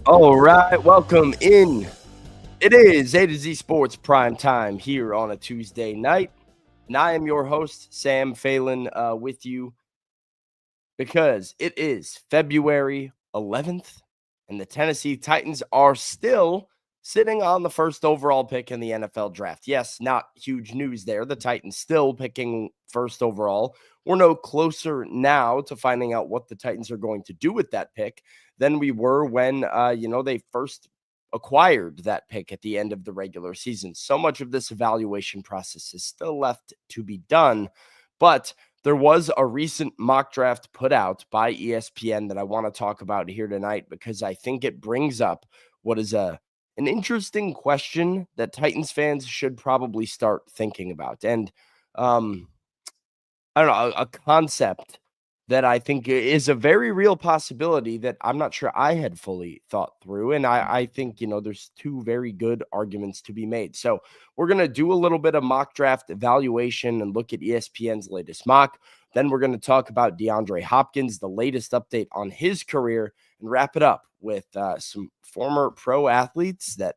All right, welcome in. It is A to Z Sports Prime Time here on a Tuesday night. And I am your host, Sam Phelan, with you because it is February 11th, and the Tennessee Titans are still sitting on the first overall pick in the NFL draft. Yes, not huge news there. The Titans still picking first overall. We're no closer now to finding out what the Titans are going to do with that pick than we were when, they first acquired that pick at the end of the regular season. So much of this evaluation process is still left to be done, but there was a recent mock draft put out by ESPN that I want to talk about here tonight because I think it brings up what is an interesting question that Titans fans should probably start thinking about. And I don't know, a concept that I think is a very real possibility that I'm not sure I had fully thought through. And I think, there's two very good arguments to be made. So we're going to do a little bit of mock draft evaluation and look at ESPN's latest mock. Then we're going to talk about DeAndre Hopkins, the latest update on his career, and wrap it up with some former pro athletes that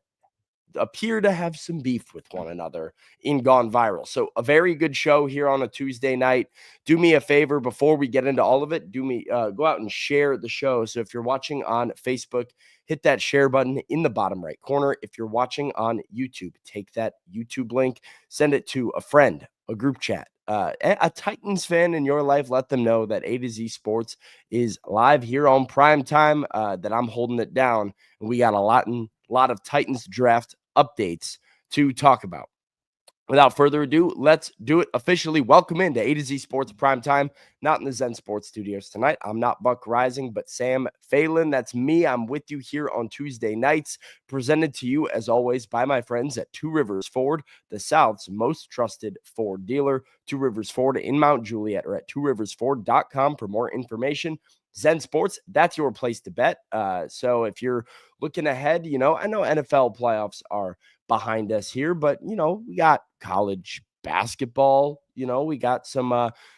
appear to have some beef with one another in Gone Viral. So a very good show here on a Tuesday night. Do me a favor before we get into all of it. Go out and share the show. So if you're watching on Facebook, hit that share button in the bottom right corner. If you're watching on YouTube, take that YouTube link, send it to a friend, a group chat, a Titans fan in your life. Let them know that A to Z Sports is live here on Prime Time, that I'm holding it down. And we got a lot of Titans draft updates to talk about. Without further ado, let's do it officially. Welcome into A to Z Sports Prime Time, not in the Zen Sports Studios tonight. I'm not Buck Rising, but Sam Phelan. That's me. I'm with you here on Tuesday nights, presented to you, as always, by my friends at Two Rivers Ford, the South's most trusted Ford dealer. Two Rivers Ford in Mount Juliet, or at tworiversford.com for more information. Zen Sports, that's your place to bet. So if you're looking ahead, I know NFL playoffs are behind us here, but we got college basketball. We got some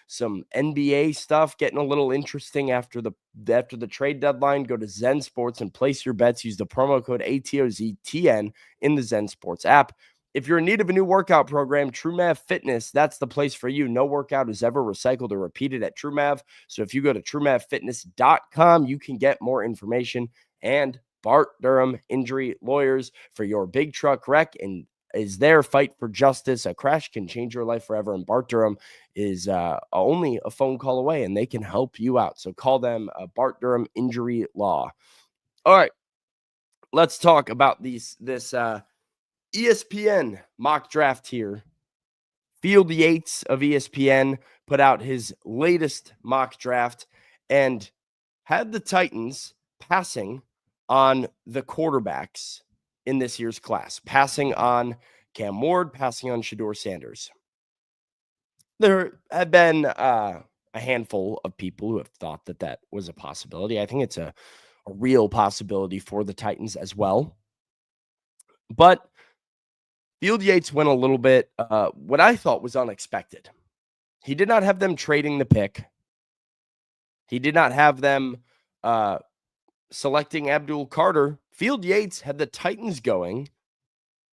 NBA stuff getting a little interesting after the trade deadline. Go to Zen Sports and place your bets. Use the promo code ATOZTN in the Zen Sports app. If you're in need of a new workout program, TrueMav Fitness, that's the place for you. No workout is ever recycled or repeated at TrueMav. So if you go to TrueMavFitness.com, you can get more information. And Bart Durham Injury Lawyers for your big truck wreck and is their fight for justice. A crash can change your life forever, and Bart Durham is only a phone call away, and they can help you out. So call them, Bart Durham Injury Law. All right, let's talk about this ESPN mock draft here. Field Yates of ESPN put out his latest mock draft and had the Titans passing on the quarterbacks in this year's class, passing on Cam Ward, passing on Shedeur Sanders. There have been a handful of people who have thought that was a possibility. I think it's a real possibility for the Titans as well. But Field Yates went a little bit, what I thought was unexpected. He did not have them trading the pick. He did not have them selecting Abdul Carter. Field Yates had the Titans going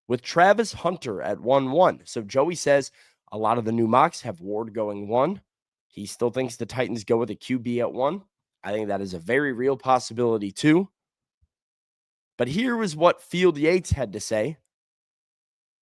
with Travis Hunter at 1-1. So Joey says a lot of the new mocks have Ward going 1. He still thinks the Titans go with a QB at 1. I think that is a very real possibility too. But here was what Field Yates had to say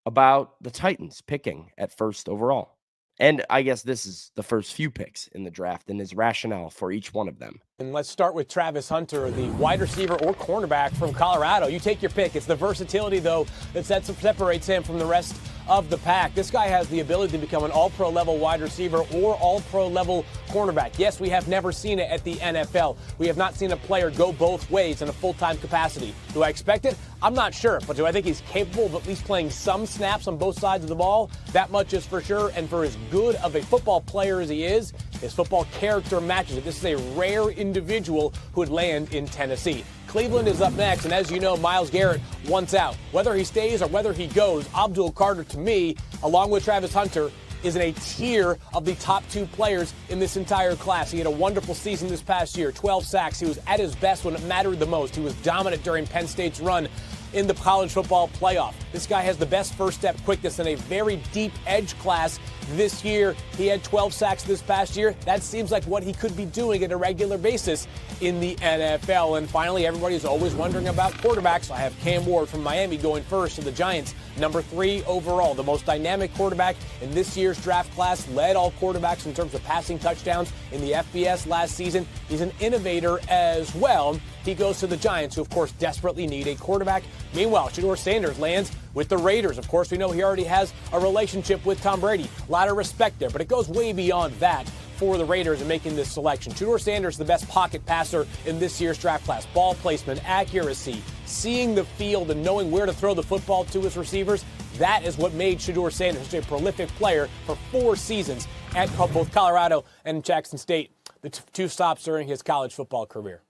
about the Titans picking at first overall. And I guess this is the first few picks in the draft and his rationale for each one of them. And let's start with Travis Hunter, the wide receiver or cornerback from Colorado. You take your pick. It's the versatility, though, that separates him from the rest of the pack. This guy has the ability to become an all-pro level wide receiver or all-pro level cornerback. Yes, we have never seen it at the NFL. We have not seen a player go both ways in a full-time capacity. Do I expect it? I'm not sure, but do I think he's capable of at least playing some snaps on both sides of the ball? That much is for sure, and for as good of a football player as he is, his football character matches it. This is a rare individual who would land in Tennessee. Cleveland is up next, and as you know, Myles Garrett wants out. Whether he stays or whether he goes, Abdul Carter, to me, along with Travis Hunter, is in a tier of the top 2 players in this entire class. He had a wonderful season this past year, 12 sacks. He was at his best when it mattered the most. He was dominant during Penn State's run in the college football playoff. This guy has the best first step quickness in a very deep edge class this year. He had 12 sacks this past year. That seems like what he could be doing at a regular basis in the NFL. And finally, everybody's always wondering about quarterbacks. I have Cam Ward from Miami going first to the Giants, number 3 overall, the most dynamic quarterback in this year's draft class, led all quarterbacks in terms of passing touchdowns in the FBS last season. He's an innovator as well. He goes to the Giants, who, of course, desperately need a quarterback. Meanwhile, Shedeur Sanders lands with the Raiders. Of course, we know he already has a relationship with Tom Brady. A lot of respect there, but it goes way beyond that for the Raiders in making this selection. Shedeur Sanders, the best pocket passer in this year's draft class. Ball placement, accuracy, seeing the field and knowing where to throw the football to his receivers. That is what made Shedeur Sanders a prolific player for 4 seasons at both Colorado and Jackson State, the 2 stops during his college football career.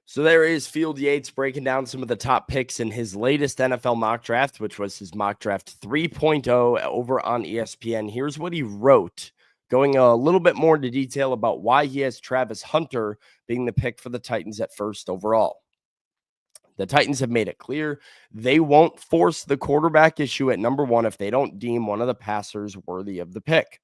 So there is Field Yates breaking down some of the top picks in his latest NFL mock draft, which was his mock draft 3.0 over on ESPN. Here's what he wrote, going a little bit more into detail about why he has Travis Hunter being the pick for the Titans at first overall. The Titans have made it clear they won't force the quarterback issue at number 1 if they don't deem one of the passers worthy of the pick.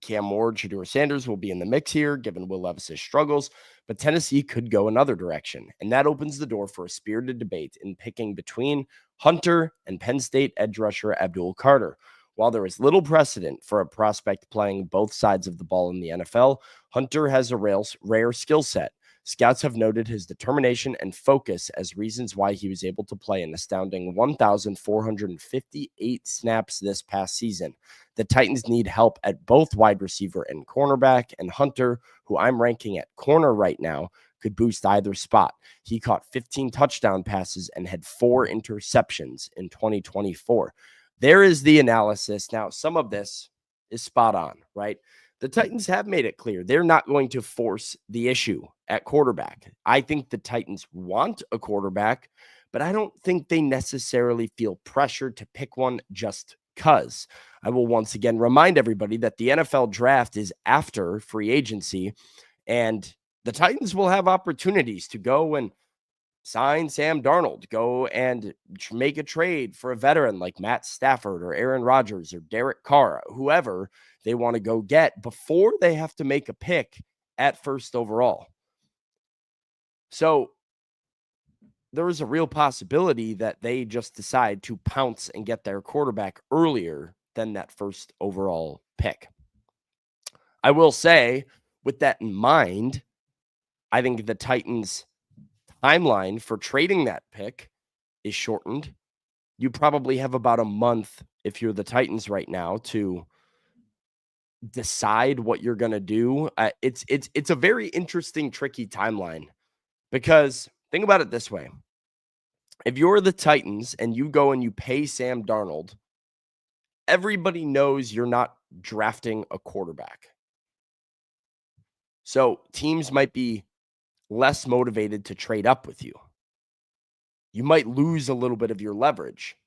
Cam Ward, Shedeur Sanders will be in the mix here, given Will Levis's struggles, but Tennessee could go another direction, and that opens the door for a spirited debate in picking between Hunter and Penn State edge rusher Abdul Carter. While there is little precedent for a prospect playing both sides of the ball in the NFL, Hunter has a rare skill set. Scouts have noted his determination and focus as reasons why he was able to play an astounding 1,458 snaps this past season. The Titans need help at both wide receiver and cornerback, and Hunter, who I'm ranking at corner right now, could boost either spot. He caught 15 touchdown passes and had 4 interceptions in 2024. There is the analysis. Now, some of this is spot on, right? The Titans have made it clear they're not going to force the issue at quarterback. I think the Titans want a quarterback, but I don't think they necessarily feel pressured to pick one just because. I will once again remind everybody that the NFL draft is after free agency, and the Titans will have opportunities to go and sign Sam Darnold, go and make a trade for a veteran like Matt Stafford or Aaron Rodgers or Derek Carr, whoever they want to go get before they have to make a pick at first overall. So there is a real possibility that they just decide to pounce and get their quarterback earlier than that first overall pick. I will say, with that in mind, I think the Titans' timeline for trading that pick is shortened. You probably have about a month, if you're the Titans right now, to decide what you're going to do. It's a very interesting, tricky timeline, because think about it this way. If you're the Titans and you go and you pay Sam Darnold, everybody knows you're not drafting a quarterback. So teams might be less motivated to trade up with you. You might lose a little bit of your leverage.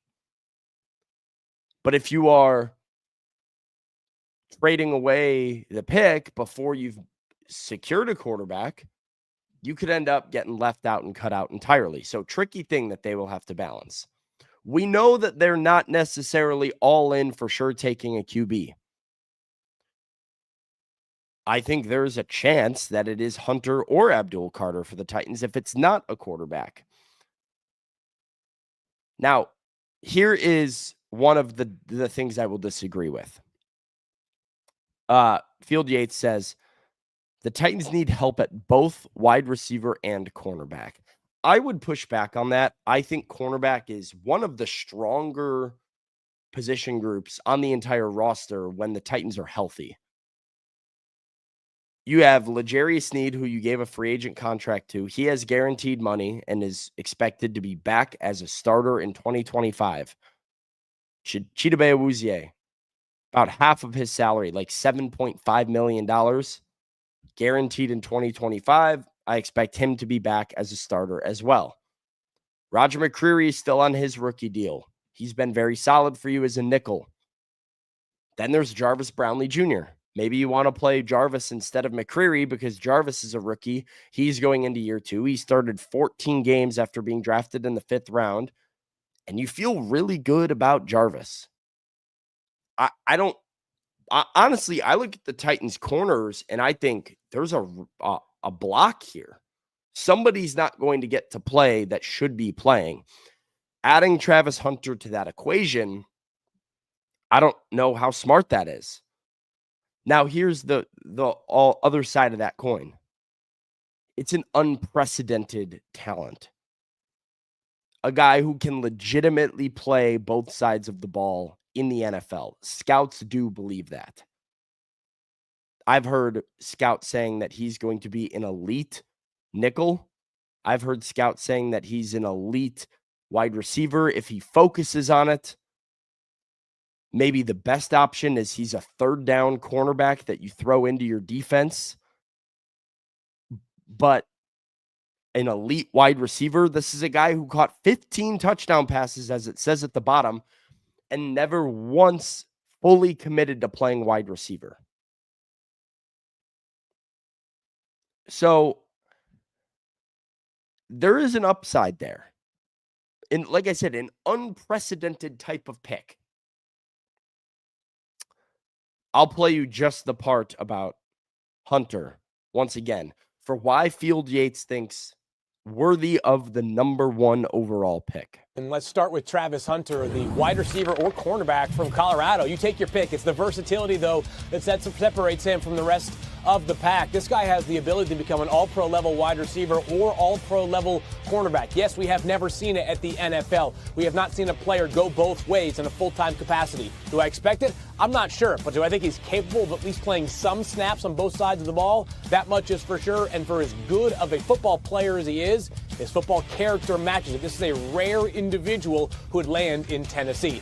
But if you are trading away the pick before you've secured a quarterback, you could end up getting left out and cut out entirely. So tricky thing that they will have to balance. We know that they're not necessarily all in for sure taking a QB. I think there's a chance that it is Hunter or Abdul Carter for the Titans if it's not a quarterback. Now, here is one of the things I will disagree with. Field Yates says, the Titans need help at both wide receiver and cornerback. I would push back on that. I think cornerback is one of the stronger position groups on the entire roster when the Titans are healthy. You have L'Jarius Sneed, who you gave a free agent contract to. He has guaranteed money and is expected to be back as a starter in 2025. Chidobe Awuzie, about half of his salary, like $7.5 million, guaranteed in 2025. I expect him to be back as a starter as well. Roger McCreary is still on his rookie deal. He's been very solid for you as a nickel. Then there's Jarvis Brownlee Jr. Maybe you want to play Jarvis instead of McCreary because Jarvis is a rookie. He's going into year 2. He started 14 games after being drafted in the 5th round, and you feel really good about Jarvis. Honestly, I look at the Titans corners and I think there's a block here. Somebody's not going to get to play that should be playing. Adding Travis Hunter to that equation, I don't know how smart that is. Now, here's the all other side of that coin. It's an unprecedented talent. A guy who can legitimately play both sides of the ball in the NFL. Scouts do believe that. I've heard scouts saying that he's going to be an elite nickel. I've heard scouts saying that he's an elite wide receiver if he focuses on it. Maybe the best option is he's a third down cornerback that you throw into your defense. But an elite wide receiver, this is a guy who caught 15 touchdown passes, as it says at the bottom, and never once fully committed to playing wide receiver. So there is an upside there. And like I said, an unprecedented type of pick. I'll play you just the part about Hunter once again for why Field Yates thinks worthy of the number 1 overall pick. And let's start with Travis Hunter, the wide receiver or cornerback from Colorado. You take your pick. It's the versatility, though, that separates him from the rest of the pack. This guy has the ability to become an all-pro level wide receiver or all-pro level cornerback. Yes, we have never seen it at the NFL. We have not seen a player go both ways in a full-time capacity. Do I expect it? I'm not sure, but do I think he's capable of at least playing some snaps on both sides of the ball? That much is for sure, and for as good of a football player as he is, his football character matches it. This is a rare individual who would land in Tennessee.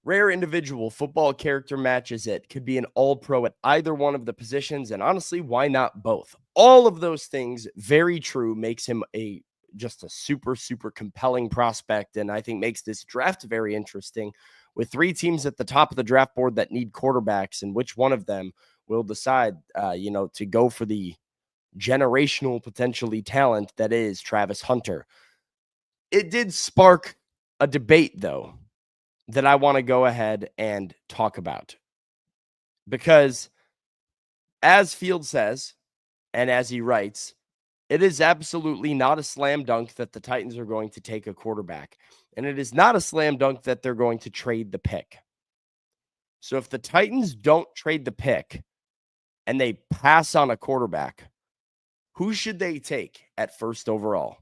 Rare individual, football character matches it. Could be an all-pro at either one of the positions, and honestly, why not both? All of those things, very true, makes him just a super, super compelling prospect, and I think makes this draft very interesting with 3 teams at the top of the draft board that need quarterbacks, and which one of them will decide, to go for the generational, potentially talent that is Travis Hunter. It did spark a debate, though, that I want to go ahead and talk about. Because as Field says, and as he writes, it is absolutely not a slam dunk that the Titans are going to take a quarterback. And it is not a slam dunk that they're going to trade the pick. So if the Titans don't trade the pick and they pass on a quarterback, who should they take at first overall?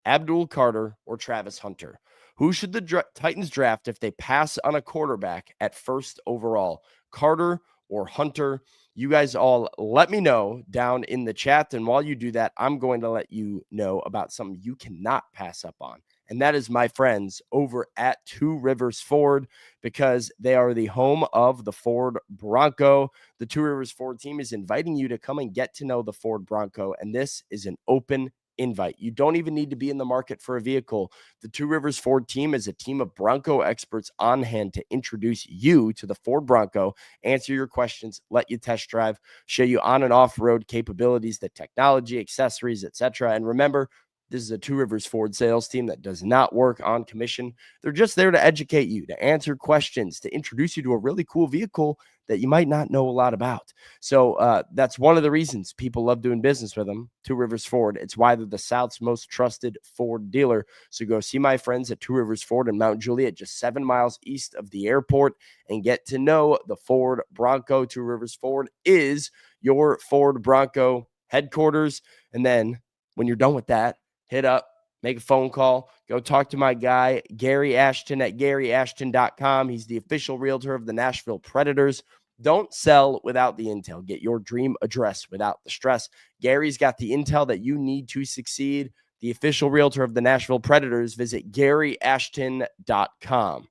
Abdul Carter or Travis Hunter? Who should the Titans draft if they pass on a quarterback at first overall? Carter or Hunter? You guys all let me know down in the chat. And while you do that, I'm going to let you know about something you cannot pass up on. And that is my friends over at Two Rivers Ford, because they are the home of the Ford Bronco. The Two Rivers Ford team is inviting you to come and get to know the Ford Bronco. And this is an open invite. You don't even need to be in the market for a vehicle. The Two Rivers Ford team is a team of Bronco experts on hand to introduce you to the Ford Bronco, answer your questions, let you test drive, show you on and off-road capabilities, the technology, accessories, etc. And remember, this is a Two Rivers Ford sales team that does not work on commission. They're just there to educate you, to answer questions, to introduce you to a really cool vehicle that you might not know a lot about. So that's one of the reasons people love doing business with them, Two Rivers Ford. It's why they're the South's most trusted Ford dealer. So go see my friends at Two Rivers Ford in Mount Juliet, just 7 miles east of the airport, and get to know the Ford Bronco. Two Rivers Ford is your Ford Bronco headquarters. And then when you're done with that, hit up, make a phone call, go talk to my guy, Gary Ashton at GaryAshton.com. He's the official realtor of the Nashville Predators. Don't sell without the intel. Get your dream address without the stress. Gary's got the intel that you need to succeed. The official realtor of the Nashville Predators. Visit GaryAshton.com.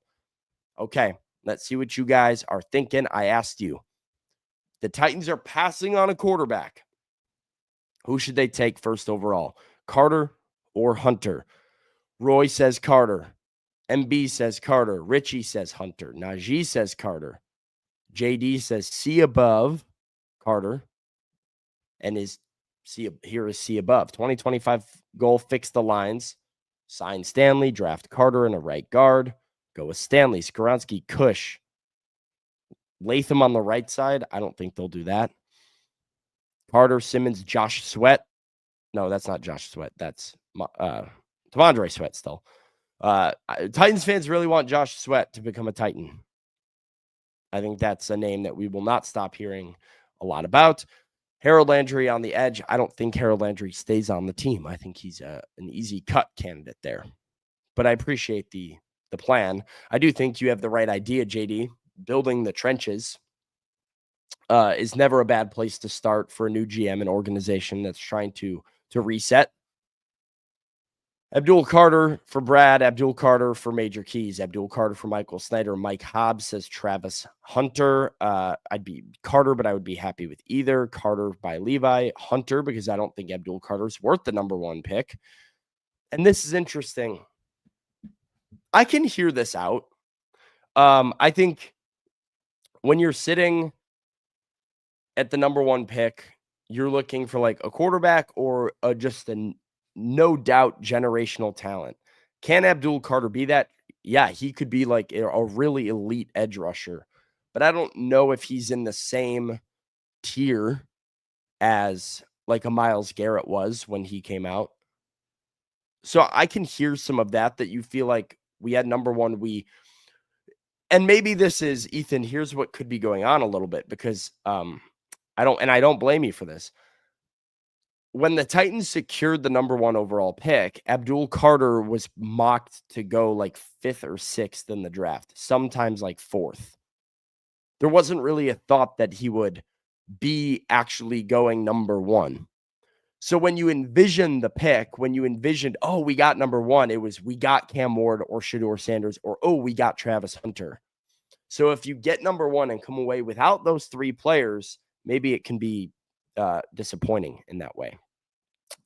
Okay, let's see what you guys are thinking. I asked you. The Titans are passing on a quarterback. Who should they take first overall? Carter or Hunter? Roy says Carter. MB says Carter. Richie says Hunter. Najee says Carter. JD says C above Carter. And here is C above. 2025 goal, fix the lines. Sign Stanley, draft Carter and a right guard. Go with Stanley, Skoronski, Kush. Latham on the right side. I don't think they'll do that. Carter, Simmons, Josh Sweat. No, that's not Josh Sweat. That's T'Vondre Sweat still. Titans fans really want Josh Sweat to become a Titan. I think that's a name that we will not stop hearing a lot about. Harold Landry on the edge. I don't think Harold Landry stays on the team. I think he's an easy cut candidate there. But I appreciate the plan. I do think you have the right idea, JD. Building the trenches is never a bad place to start for a new GM and organization that's trying to reset. Abdul Carter for Brad. Abdul Carter for Major Keys. Abdul Carter for Michael Snyder. Mike Hobbs says Travis Hunter. I'd be Carter, but I would be happy with either. Carter by Levi. Hunter, because I don't think Abdul Carter's worth the number 1 pick. And this is interesting. I can hear this out. I think when you're sitting at the number 1 pick, you're looking for like a quarterback or just a no doubt generational talent. Can Abdul Carter be that? Yeah, he could be like a really elite edge rusher, but I don't know if he's in the same tier as like a Myles Garrett was when he came out. So I can hear some of that you feel like we had number 1. And maybe this is Ethan. Here's what could be going on a little bit because I don't blame you for this. When the Titans secured the number 1 overall pick, Abdul Carter was mocked to go like 5th or 6th in the draft, sometimes like 4th. There wasn't really a thought that he would be actually going number 1. So when you envision the pick, when you envisioned, oh, we got number 1, it was we got Cam Ward or Shedeur Sanders or, oh, we got Travis Hunter. So if you get number 1 and come away without those 3 players, maybe it can be disappointing in that way.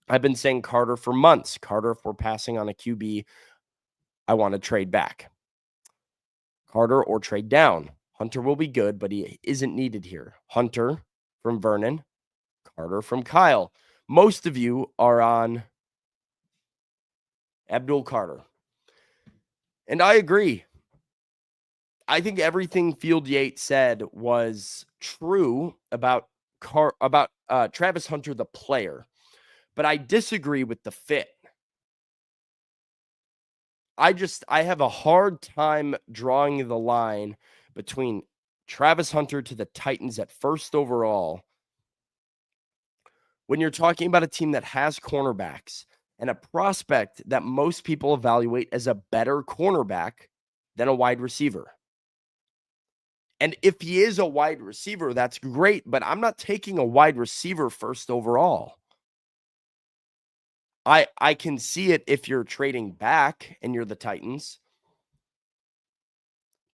I've been saying Carter for months. Carter, if we're passing on a QB, I want to trade back. Carter or trade down. Hunter will be good, but he isn't needed here. Hunter from Vernon. Carter from Kyle. Most of you are on Abdul Carter. And I agree. I think everything Field Yates said was true about Travis Hunter, the player. But I disagree with the fit. I have a hard time drawing the line between Travis Hunter to the Titans at 1st overall when you're talking about a team that has cornerbacks and a prospect that most people evaluate as a better cornerback than a wide receiver. And if he is a wide receiver, that's great, but I'm not taking a wide receiver 1st overall. I can see it if you're trading back and you're the Titans.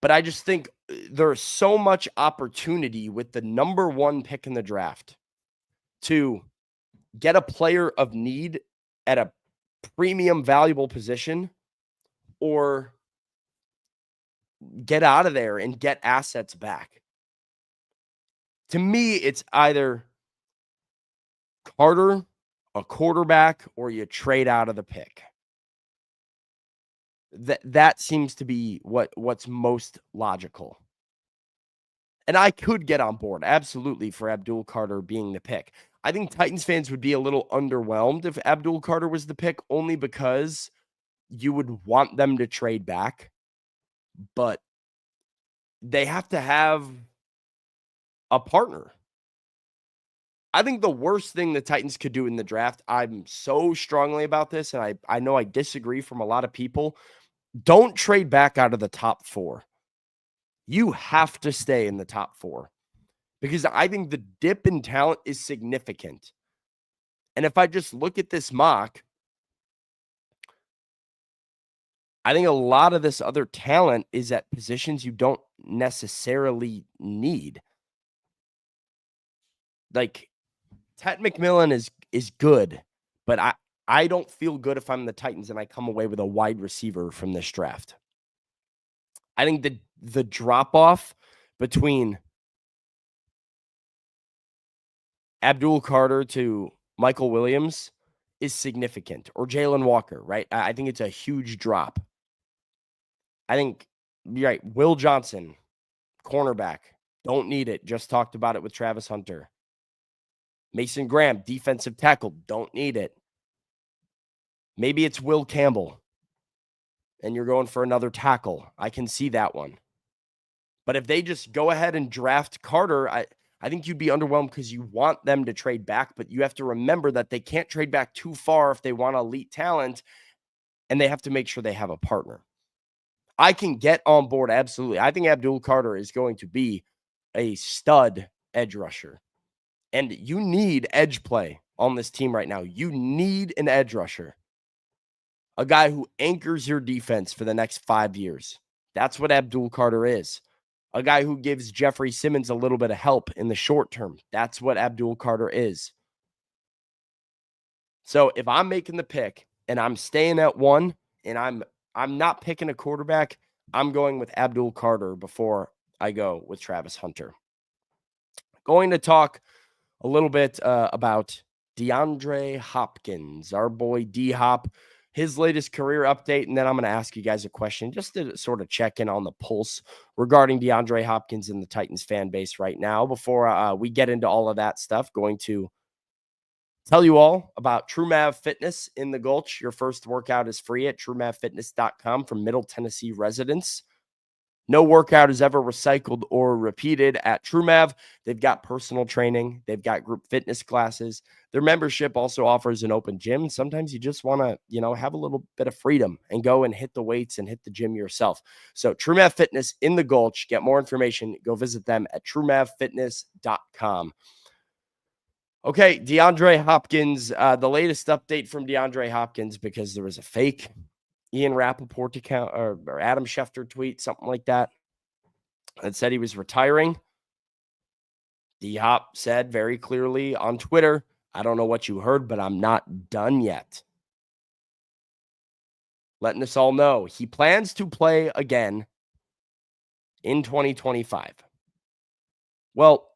But I just think there's so much opportunity with the number 1 pick in the draft to get a player of need at a premium valuable position or get out of there and get assets back. To me, it's either Carter, a quarterback, or you trade out of the pick. That seems to be what's most logical. And I could get on board, absolutely, for Abdul Carter being the pick. I think Titans fans would be a little underwhelmed if Abdul Carter was the pick, only because you would want them to trade back. But they have to have a partner. I think the worst thing the Titans could do in the draft, I'm so strongly about this, and I know I disagree from a lot of people, don't trade back out of the top 4. You have to stay in the top 4 because I think the dip in talent is significant. And if I just look at this mock, I think a lot of this other talent is at positions you don't necessarily need. Like, Ted McMillan is good, but I don't feel good if I'm the Titans and I come away with a wide receiver from this draft. I think the drop-off between Abdul Carter to Michael Williams is significant, or Jalen Walker, right? I think it's a huge drop. I think, you're right, Will Johnson, cornerback, don't need it. Just talked about it with Travis Hunter. Mason Graham, defensive tackle, don't need it. Maybe it's Will Campbell, and you're going for another tackle. I can see that one. But if they just go ahead and draft Carter, I think you'd be underwhelmed because you want them to trade back, but you have to remember that they can't trade back too far if they want elite talent, and they have to make sure they have a partner. I can get on board, absolutely. I think Abdul Carter is going to be a stud edge rusher. And you need edge play on this team right now. You need an edge rusher, a guy who anchors your defense for the next 5 years. That's what Abdul Carter is. A guy who gives Jeffrey Simmons a little bit of help in the short term. That's what Abdul Carter is. So if I'm making the pick and I'm staying at 1 and I'm not picking a quarterback, I'm going with Abdul Carter before I go with Travis Hunter. Going to talk a little bit about DeAndre Hopkins, our boy D-Hop, his latest career update, and then I'm going to ask you guys a question just to sort of check in on the pulse regarding DeAndre Hopkins and the Titans fan base right now. Before we get into all of that stuff, going to tell you all about TrueMav Fitness in the Gulch. Your first workout is free at TrueMavFitness.com for Middle Tennessee residents. No workout is ever recycled or repeated at TrueMav. They've got personal training. They've got group fitness classes. Their membership also offers an open gym. Sometimes you just want to, have a little bit of freedom and go and hit the weights and hit the gym yourself. So TrueMav Fitness in the Gulch. Get more information. Go visit them at TrueMavFitness.com. Okay, DeAndre Hopkins, the latest update from DeAndre Hopkins, because there was a fake Ian Rappaport account or Adam Schefter tweet, something like that said he was retiring. D-Hop said very clearly on Twitter, I don't know what you heard, but I'm not done yet. Letting us all know he plans to play again in 2025. Well,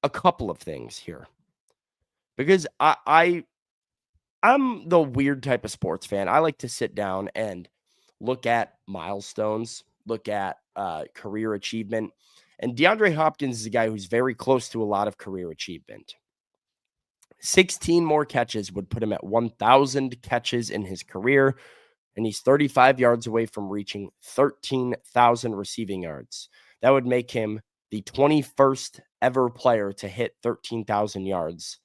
a couple of things here. Because I'm the weird type of sports fan. I like to sit down and look at milestones, look at career achievement. And DeAndre Hopkins is a guy who's very close to a lot of career achievement. 16 more catches would put him at 1,000 catches in his career. And he's 35 yards away from reaching 13,000 receiving yards. That would make him the 21st ever player to hit 13,000 yards,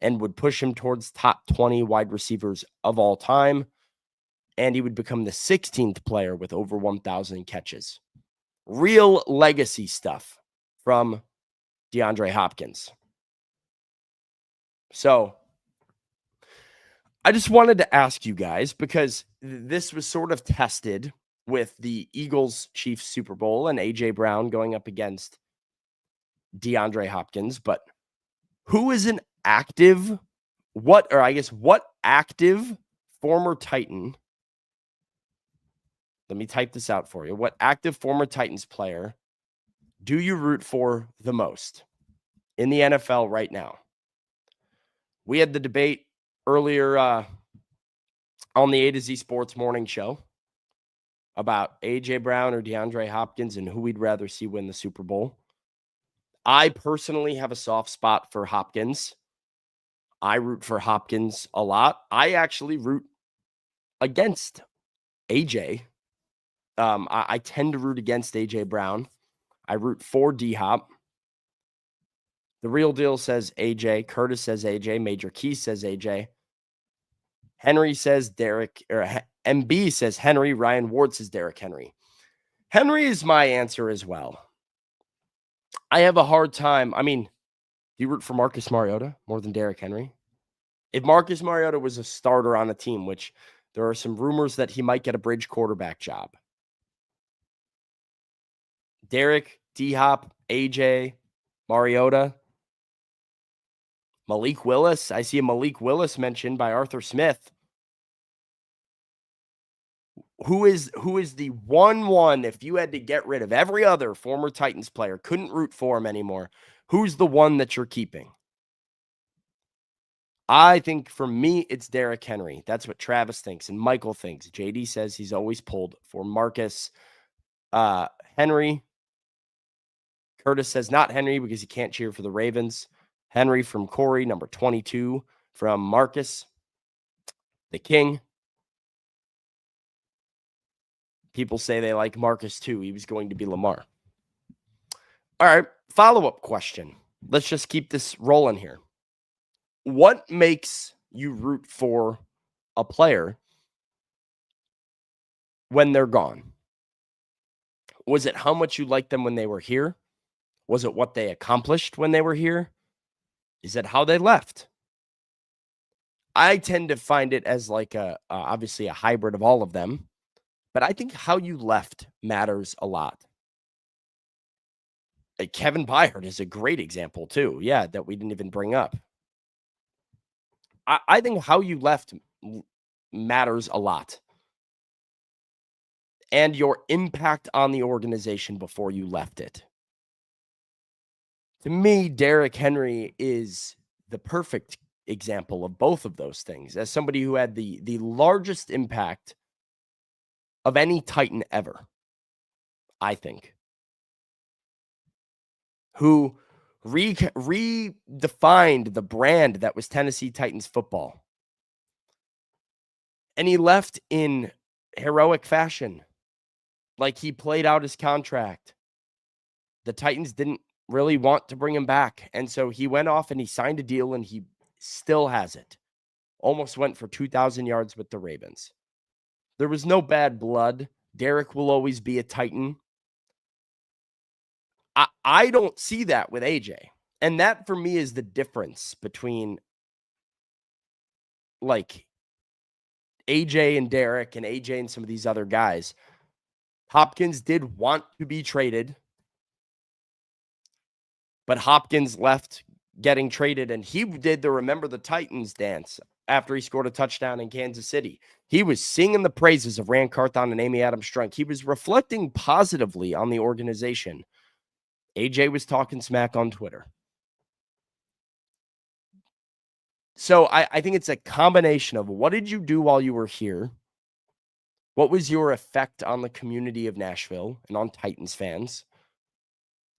and would push him towards top 20 wide receivers of all time. And he would become the 16th player with over 1,000 catches. Real legacy stuff from DeAndre Hopkins. So I just wanted to ask you guys, because this was sort of tested with the Eagles-Chiefs Super Bowl and A.J. Brown going up against DeAndre Hopkins, but who is an active, what active former Titan, let me type this out for you. What active former Titans player do you root for the most in the NFL right now? We had the debate earlier on the A to Z Sports morning show about A.J. Brown or DeAndre Hopkins and who we'd rather see win the Super Bowl. I personally have a soft spot for Hopkins. I root for Hopkins a lot. I actually root against AJ. I tend to root against AJ Brown. I root for D-Hop. The Real Deal says AJ. Curtis says AJ. Major Key says AJ. Henry says Derek. Or MB says Henry. Ryan Ward says Derek Henry. Henry is my answer as well. I have a hard time. I mean, do you root for Marcus Mariota more than Derek Henry? If Marcus Mariota was a starter on a team, which there are some rumors that he might get a bridge quarterback job. Derek, D-Hop, AJ, Mariota, Malik Willis. I see a Malik Willis mentioned by Arthur Smith. who is the one if you had to get rid of every other former Titans player, couldn't root for him anymore, who's the one that you're keeping? I think for me, it's Derrick Henry. That's what Travis thinks and Michael thinks. JD says he's always pulled for Marcus. Henry. Curtis says not Henry because he can't cheer for the Ravens. Henry from Corey, number 22 from Marcus. The King. People say they like Marcus too. He was going to be Lamar. All right, follow-up question. Let's just keep this rolling here. What makes you root for a player when they're gone? Was it how much you liked them when they were here? Was it what they accomplished when they were here? Is it how they left? I tend to find it as like obviously a hybrid of all of them, but I think how you left matters a lot. Kevin Byard is a great example too. Yeah, that we didn't even bring up. I think how you left matters a lot. And your impact on the organization before you left it. To me, Derrick Henry is the perfect example of both of those things. As somebody who had the largest impact of any Titan ever, I think. Who redefined the brand that was Tennessee Titans football. And he left in heroic fashion. Like he played out his contract. The Titans didn't really want to bring him back. And so he went off and he signed a deal and he still has it. Almost went for 2,000 yards with the Ravens. There was no bad blood. Derrick will always be a Titan. I don't see that with AJ. And that for me is the difference between like AJ and Derrick and AJ and some of these other guys. Hopkins did want to be traded, but Hopkins left getting traded, and he did the Remember the Titans dance after he scored a touchdown in Kansas City. He was singing the praises of Rand Carthon and Amy Adams Strunk. He was reflecting positively on the organization. AJ was talking smack on Twitter. So I think it's a combination of what did you do while you were here? What was your effect on the community of Nashville and on Titans fans?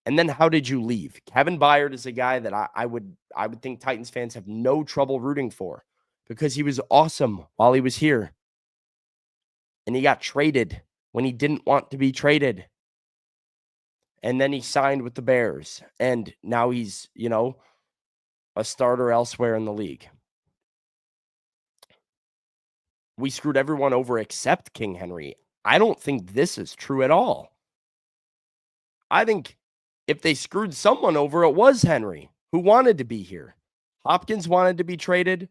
And then how did you leave? Kevin Byard is a guy that I would think Titans fans have no trouble rooting for because he was awesome while he was here. And he got traded when he didn't want to be traded. And then he signed with the Bears. And now he's, a starter elsewhere in the league. We screwed everyone over except King Henry. I don't think this is true at all. I think if they screwed someone over, it was Henry, who wanted to be here. Hopkins wanted to be traded.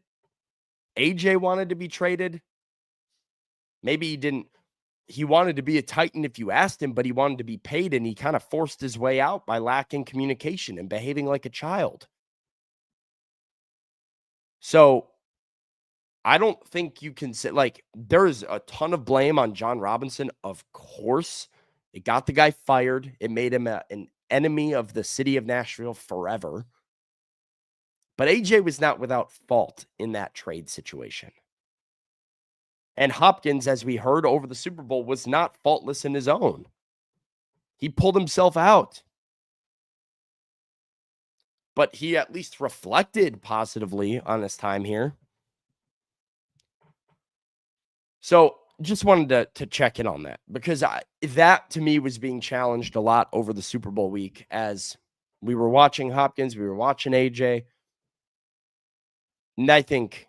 AJ wanted to be traded. Maybe he wanted to be a Titan if you asked him, but he wanted to be paid, and he kind of forced his way out by lacking communication and behaving like a child. So I don't think you can say, there's a ton of blame on John Robinson. Of course, it got the guy fired. It made him an enemy of the city of Nashville forever. But AJ was not without fault in that trade situation. And Hopkins, as we heard over the Super Bowl, was not faultless in his own. He pulled himself out. But he at least reflected positively on his time here. So just wanted to check in on that because that to me was being challenged a lot over the Super Bowl week as we were watching Hopkins, we were watching AJ. And I think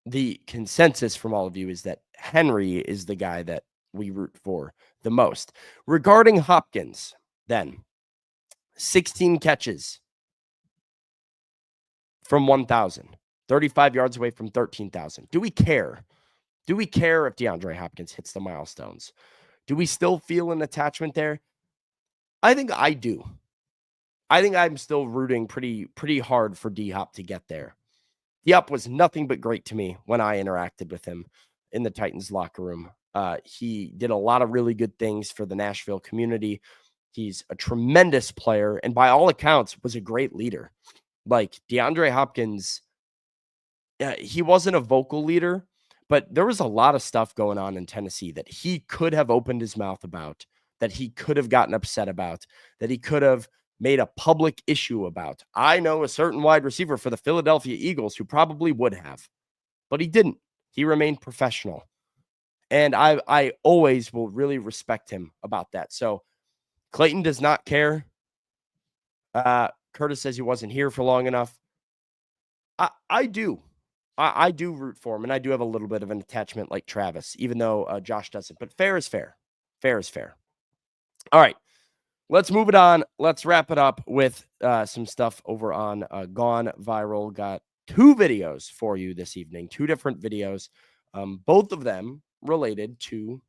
the consensus from all of you is that Henry is the guy that we root for the most. Regarding Hopkins, then, 16 catches from 1,000, 35 yards away from 13,000. Do we care? Do we care if DeAndre Hopkins hits the milestones? Do we still feel an attachment there? I think I do. I think I'm still rooting pretty hard for D-Hop to get there. D-Hop was nothing but great to me when I interacted with him in the Titans locker room. He did a lot of really good things for the Nashville community. He's a tremendous player, and by all accounts, was a great leader. Like DeAndre Hopkins, he wasn't a vocal leader, but there was a lot of stuff going on in Tennessee that he could have opened his mouth about, that he could have gotten upset about, that he could have made a public issue about. I know a certain wide receiver for the Philadelphia Eagles who probably would have, but he didn't. He remained professional. And I always will really respect him about that. So Clayton does not care. Curtis says he wasn't here for long enough. I do. I do root for him, and I do have a little bit of an attachment like Travis, even though Josh doesn't. But fair is fair. Fair is fair. All right. Let's move it on. Let's wrap it up with some stuff over on Gone Viral. Got 2 videos for you this evening, 2 different videos, both of them related to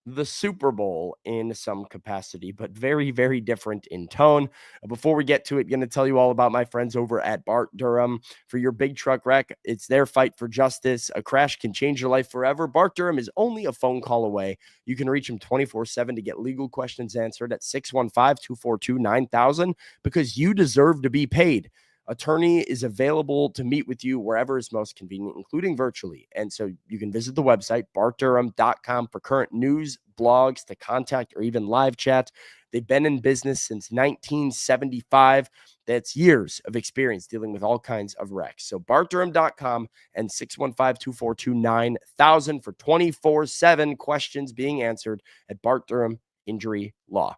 the Super Bowl in some capacity, but very, very different in tone. Before we get to it, going to tell you all about my friends over at Bart Durham. For your big truck wreck, it's their fight for justice. A crash can change your life forever. Bart Durham is only a phone call away. You can reach him 24/7 to get legal questions answered at 615-242-9000 because you deserve to be paid. Attorney is available to meet with you wherever is most convenient, including virtually. And so you can visit the website, bartdurham.com, for current news, blogs, to contact, or even live chat. They've been in business since 1975. That's years of experience dealing with all kinds of wrecks. So bartdurham.com and 615-242-9000 for 24/7 questions being answered at Bart Durham Injury Law.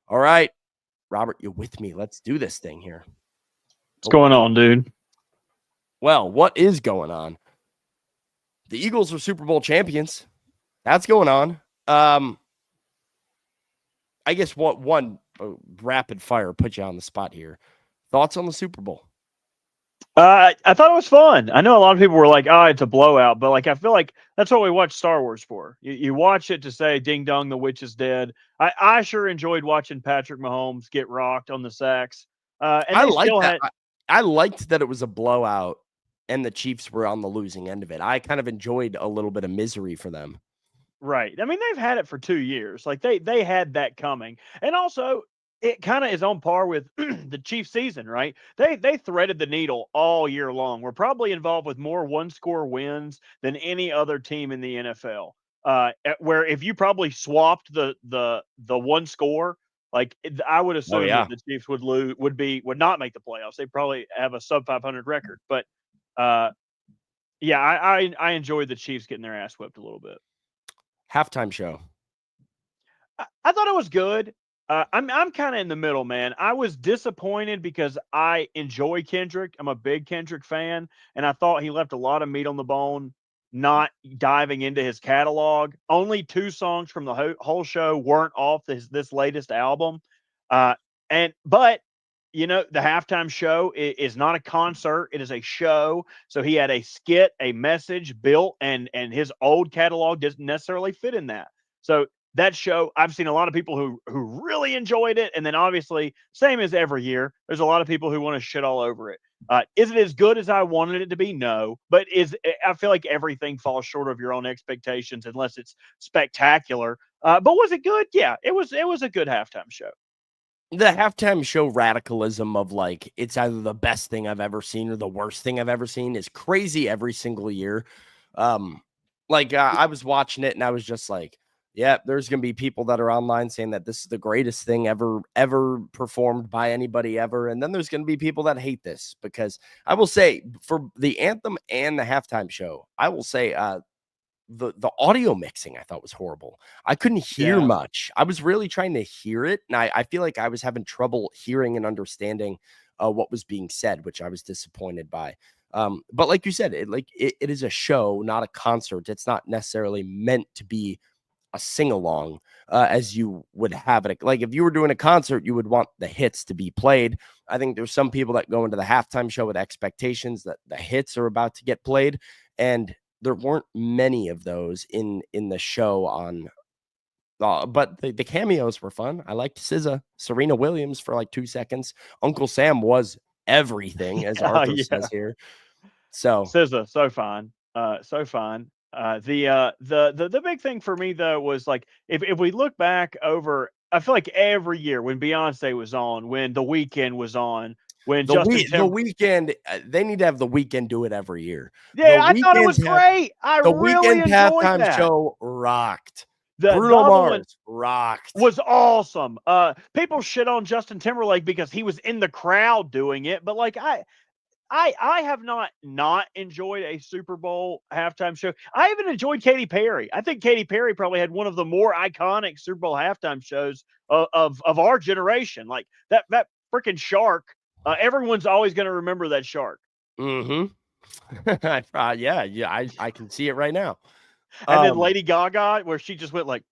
All right, Robert, you're with me. Let's do this thing here. What's going on, dude? Well, what is going on? The Eagles are Super Bowl champions. That's going on. I guess one rapid fire put you on the spot here. Thoughts on the Super Bowl? I thought it was fun. I know a lot of people were like, "Oh, it's a blowout," but like I feel like that's what we watch Star Wars for. You watch it to say, "Ding dong, the witch is dead." I sure enjoyed watching Patrick Mahomes get rocked on the sacks. And I they like still that. had. I liked that it was a blowout and the Chiefs were on the losing end of it. I kind of enjoyed a little bit of misery for them. Right. I mean, they've had it for 2 years. Like they had that coming. And also, it kind of is on par with the Chiefs season, right? They threaded the needle all year long. We're probably involved with more one-score wins than any other team in the NFL. Where if you probably swapped the one score, like I would assume yeah. that the Chiefs would would not make the playoffs. They probably have a sub 500 record. But yeah, I enjoyed the Chiefs getting their ass whipped a little bit. Halftime show. I thought it was good. I'm kind of in the middle, man. I was disappointed because I enjoy Kendrick. I'm a big Kendrick fan, and I thought he left a lot of meat on the bone, not diving into his catalog. Only 2 songs from the whole show weren't off this latest album. But you know, the halftime show is not a concert; it is a show. So he had a skit, a message built, and his old catalog doesn't necessarily fit in that. So that show, I've seen a lot of people who really enjoyed it, and then obviously, same as every year, there's a lot of people who want to shit all over it. Is it as good as I wanted it to be? No, but I feel like everything falls short of your own expectations unless it's spectacular. But was it good? Yeah, it was a good halftime show. The halftime show radicalism of like it's either the best thing I've ever seen or the worst thing I've ever seen is crazy every single year. I was watching it and I was just like, yeah, there's going to be people that are online saying that this is the greatest thing ever performed by anybody ever. And then there's going to be people that hate this because I will say for the anthem and the halftime show, I will say the audio mixing I thought was horrible. I couldn't hear much. I was really trying to hear it. And I feel like I was having trouble hearing and understanding what was being said, which I was disappointed by. But like you said, it is a show, not a concert. It's not necessarily meant to be a sing-along as you would have it. Like if you were doing a concert, you would want the hits to be played. I think there's some people that go into the halftime show with expectations that the hits are about to get played. And there weren't many of those in the show on, but the cameos were fun. I liked SZA, Serena Williams for like 2 seconds. Uncle Sam was everything, as Arthur says here. So SZA, so fine. So fine. The big thing for me though was like if we look back over, I feel like every year when Beyonce was on, when The Weeknd was on, when The Weekend, they need to have The Weekend do it every year. Yeah, I thought it was great. I The really Weekend enjoyed halftime that. show rocked. The Bruno other one Mars rocked. was awesome. People shit on Justin Timberlake because he was in the crowd doing it, but like I have not enjoyed a Super Bowl halftime show. I even enjoyed Katy Perry. I think Katy Perry probably had one of the more iconic Super Bowl halftime shows of our generation. Like that freaking shark. Everyone's always going to remember that shark. Mm-hmm. I can see it right now. And then Lady Gaga, where she just went like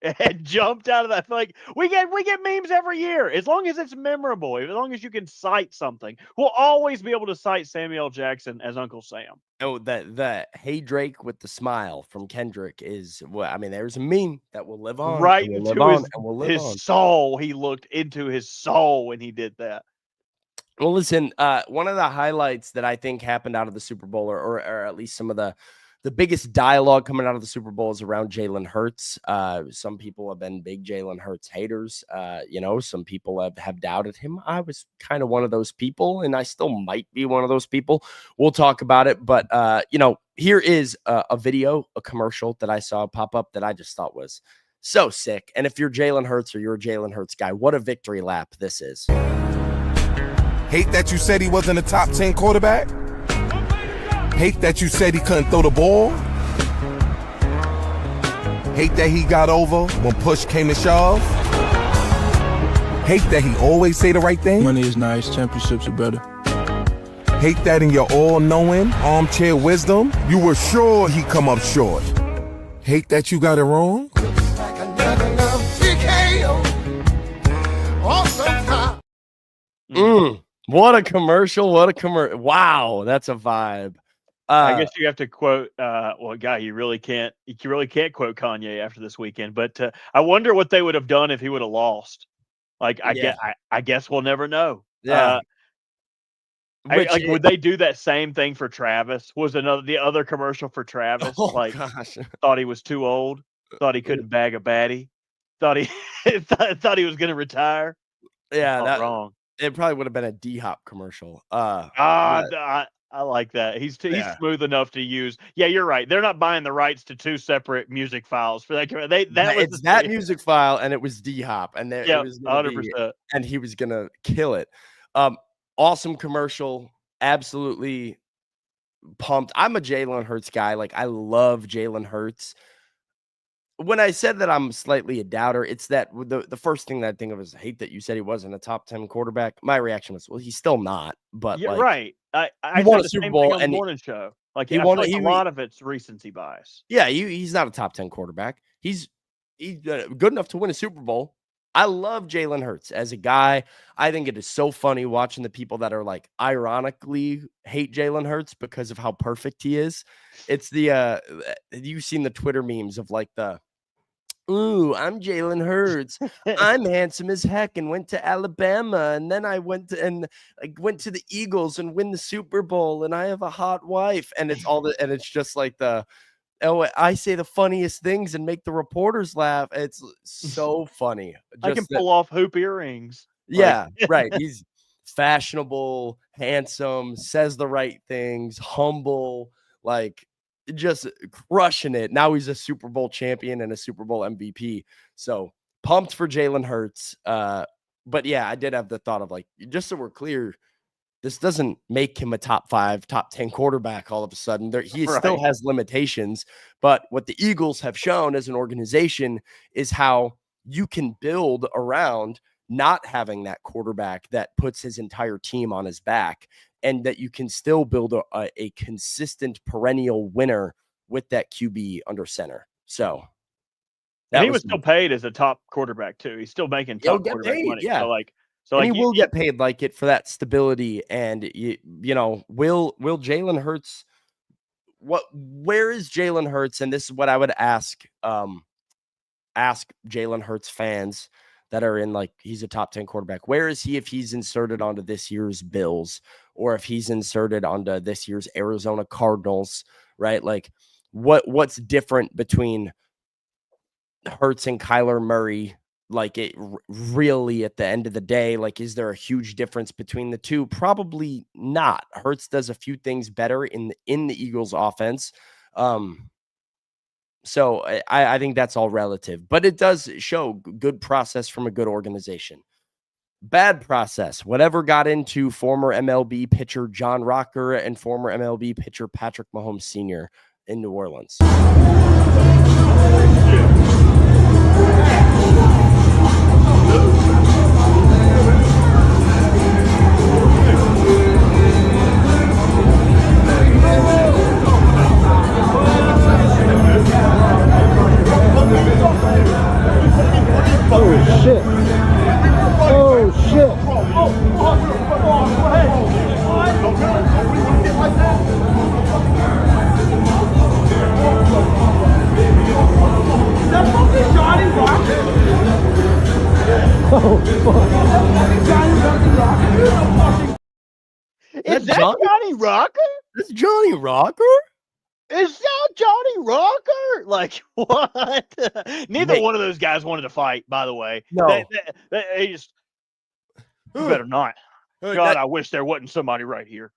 and jumped out of that. Like we get memes every year. As long as it's memorable, as long as you can cite something, we'll always be able to cite Samuel L. Jackson as Uncle Sam. Oh, the "Hey Drake" with the smile from Kendrick is well. I mean, there's a meme that will live on, Right and will into live on, and will live his on. soul. He looked into his soul when he did that. Well, listen, one of the highlights that I think happened out of the Super Bowl, or at least some of the biggest dialogue coming out of the Super Bowl is around Jalen Hurts. Some people have been big Jalen Hurts haters. Some people have doubted him. I was kind of one of those people, and I still might be one of those people. We'll talk about it. But, here is a video, a commercial that I saw pop up that I just thought was so sick. And if you're Jalen Hurts or you're a Jalen Hurts guy, what a victory lap this is. Hate that you said he wasn't a top 10 quarterback? Hate that you said he couldn't throw the ball? Hate that he got over when push came to shove? Hate that he always say the right thing? Money is nice, championships are better. Hate that in your all-knowing, armchair wisdom, you were sure he'd come up short. Hate that you got it wrong? What a commercial. Wow, that's a vibe. I guess you have to quote guy, you really can't quote Kanye after this weekend, but I wonder what they would have done if he would have lost. Like I guess we'll never know. Yeah. Would they do that same thing for Travis? Was the other commercial for Travis? Gosh. Thought he was too old, thought he couldn't bag a baddie, thought he thought he was gonna retire. Yeah, That's wrong. It probably would have been a D-Hop commercial. I like that. He's smooth enough to use. Yeah, you're right. They're not buying the rights to two separate music files for that. It's that music file, and it was D-Hop, and it was 100%. And he was gonna kill it. Awesome commercial, absolutely pumped. I'm a Jalen Hurts guy. Like I love Jalen Hurts. When I said that I'm slightly a doubter, it's that the first thing that I think of is hate that you said he wasn't a top 10 quarterback. My reaction was, well, he's still not. But yeah, right. I won said a the Super same Bowl thing on the and morning show. Like he I won. feel like a lot of it's recency bias. Yeah, he's not a top 10 quarterback. He's good enough to win a Super Bowl. I love Jalen Hurts as a guy. I think it is so funny watching the people that are like ironically hate Jalen Hurts because of how perfect he is. It's the you've seen the Twitter memes of like ooh, I'm Jalen Hurts. I'm handsome as heck and went to Alabama. And then I went to the Eagles and win the Super Bowl. And I have a hot wife. And it's just like I say the funniest things and make the reporters laugh. It's so funny. I can pull off hoop earrings. Yeah, right. He's fashionable, handsome, says the right things, humble, like just crushing it. Now he's a Super Bowl champion and a Super Bowl MVP. So pumped for Jalen Hurts. But yeah, I did have the thought of like, just so we're clear, this doesn't make him a top 5, top 10 quarterback all of a sudden. He still has limitations. But what the Eagles have shown as an organization is how you can build around not having that quarterback that puts his entire team on his back, and that you can still build a consistent perennial winner with that QB under center. So and he was still paid as a top quarterback too. He's still making top quarterback money. Yeah. So he will get paid like it for that stability. And will Jalen Hurts? Where is Jalen Hurts? And this is what I would ask Jalen Hurts fans that are in like he's a top 10 quarterback. Where is he if he's inserted onto this year's Bills, or if he's inserted onto this year's Arizona Cardinals? Right? Like, what's different between Hurts and Kyler Murray. Like it really at the end of the day, like, is there a huge difference between the two? Probably not. Hurts does a few things better in the Eagles offense. So I think that's all relative, but it does show good process from a good organization. Bad process, whatever got into former MLB pitcher John Rocker and former MLB pitcher Patrick Mahomes Sr. in New Orleans. Oh shit. Oh shit. Is that Johnny Rocker? That's Johnny Rocker? Is that Johnny Rocker? Like, what? Neither one of those guys wanted to fight, by the way. No. They just, you better not. God, I wish there wasn't somebody right here.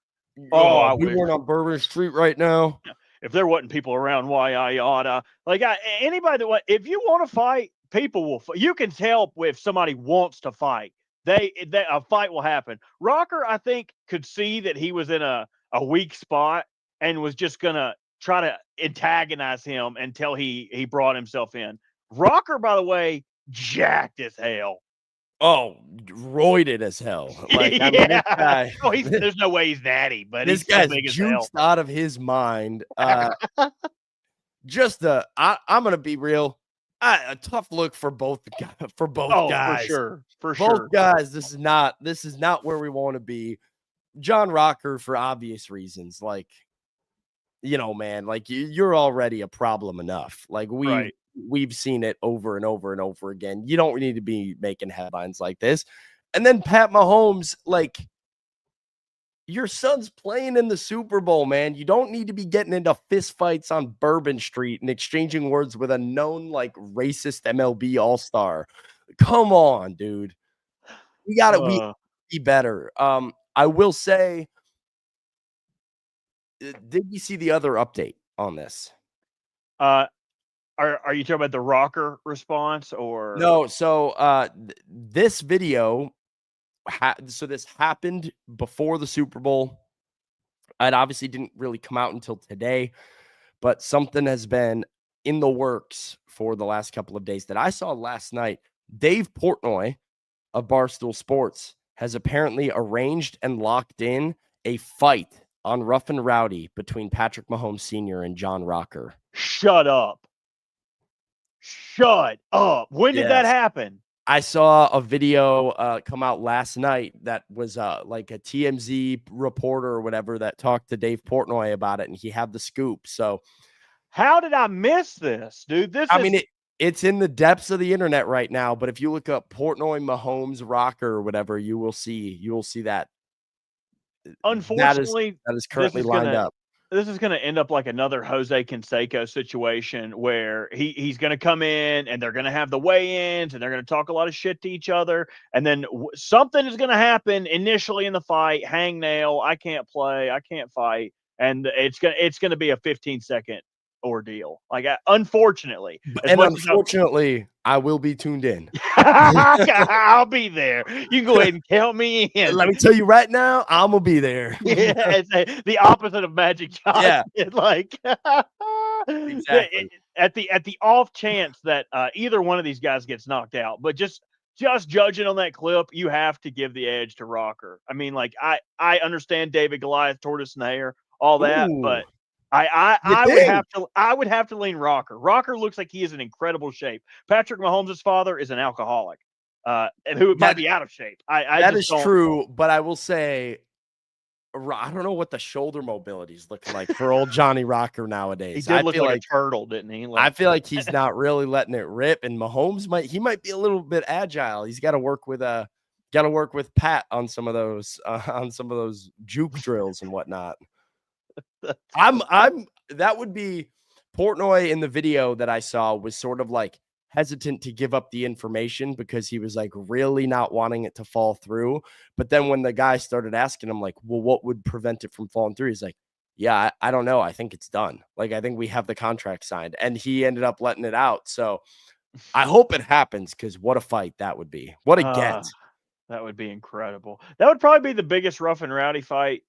Oh, I wish. We weren't on Bourbon Street right now. If there wasn't people around, why I oughta. Like, anybody that, if you want to fight, people will fight. You can tell if somebody wants to fight. A fight will happen. Rocker, I think, could see that he was in a weak spot and was just going to try to antagonize him until he brought himself in. Rocker, by the way, jacked as hell. Oh, roided as hell. Like, I mean, this guy, there's no way he's natty, but this he's guy's big as juiced hell. out of his mind. I'm gonna be real. A tough look for both guys. For Both sure. guys. This is not where we want to be. John Rocker, for obvious reasons, like, you know, man, like you're already a problem enough. Like we've seen it over and over and over again. You don't need to be making headlines like this. And then Pat Mahomes, like, your son's playing in the Super Bowl, man. You don't need to be getting into fist fights on Bourbon Street and exchanging words with a known, like, racist MLB all-star. Come on, dude. We gotta be better. I will say, did you see the other update on this? Are you talking about the Rocker response or No? So this video, so this happened before the Super Bowl. It obviously didn't really come out until today, but something has been in the works for the last couple of days that I saw last night. Dave Portnoy of Barstool Sports has apparently arranged and locked in a fight on Rough and Rowdy between Patrick Mahomes Sr. and John Rocker. Shut up. When did that happen? I saw a video come out last night that was like a TMZ reporter or whatever that talked to Dave Portnoy about it, and he had the scoop. So how did I miss this, dude? It's in the depths of the internet right now, but if you look up Portnoy Mahomes Rocker or whatever, you will see that. Unfortunately, that is currently lined up. This is going to end up like another Jose Canseco situation where he's going to come in and they're going to have the weigh-ins and they're going to talk a lot of shit to each other. And then something is going to happen initially in the fight. Hangnail, I can't play, I can't fight. And it's going to be a 15-second ordeal. Like, unfortunately. Unfortunately, I will be tuned in. I'll be there. You can go ahead and count me in. Let me tell you right now, I'm gonna be there. Yeah, it's the opposite of Magic Johnson. Yeah. Like, exactly. At the off chance that either one of these guys gets knocked out, but just judging on that clip, you have to give the edge to Rocker. I mean, like, I understand David Goliath, tortoise and hare, all that, but I would have to lean Rocker. Rocker looks like he is in incredible shape. Patrick Mahomes' father is an alcoholic, and who might be out of shape. That is true, but I will say, I don't know what the shoulder mobility is looking like for old Johnny Rocker nowadays. He did look like a turtle, didn't he? I feel like he's not really letting it rip, and Mahomes might be a little bit agile. He's got to work with Pat on some of those juke drills and whatnot. That would be Portnoy in the video that I saw was sort of like hesitant to give up the information because he was like really not wanting it to fall through. But then when the guy started asking him like, well, what would prevent it from falling through? He's like, yeah, I don't know. I think it's done. Like, I think we have the contract signed, and he ended up letting it out. So I hope it happens, because what a fight that would be. What a get. That would be incredible. That would probably be the biggest rough and rowdy fight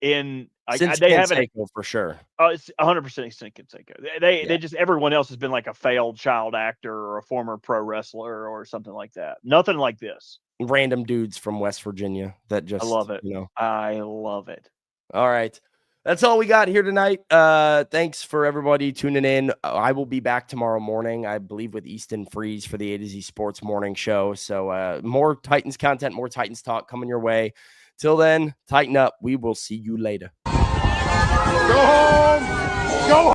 in Since they haven't Canseco, for sure. it's 100% Canseco. They just, everyone else has been like a failed child actor or a former pro wrestler or something like that. Nothing like this. Random dudes from West Virginia that just, I love it. you know. I love it. All right. That's all we got here tonight. Thanks for everybody tuning in. I will be back tomorrow morning, I believe, with Easton Freeze for the A to Z Sports Morning Show. So more Titans content, more Titans talk coming your way. Till then, tighten up. We will see you later. Go home. Go home.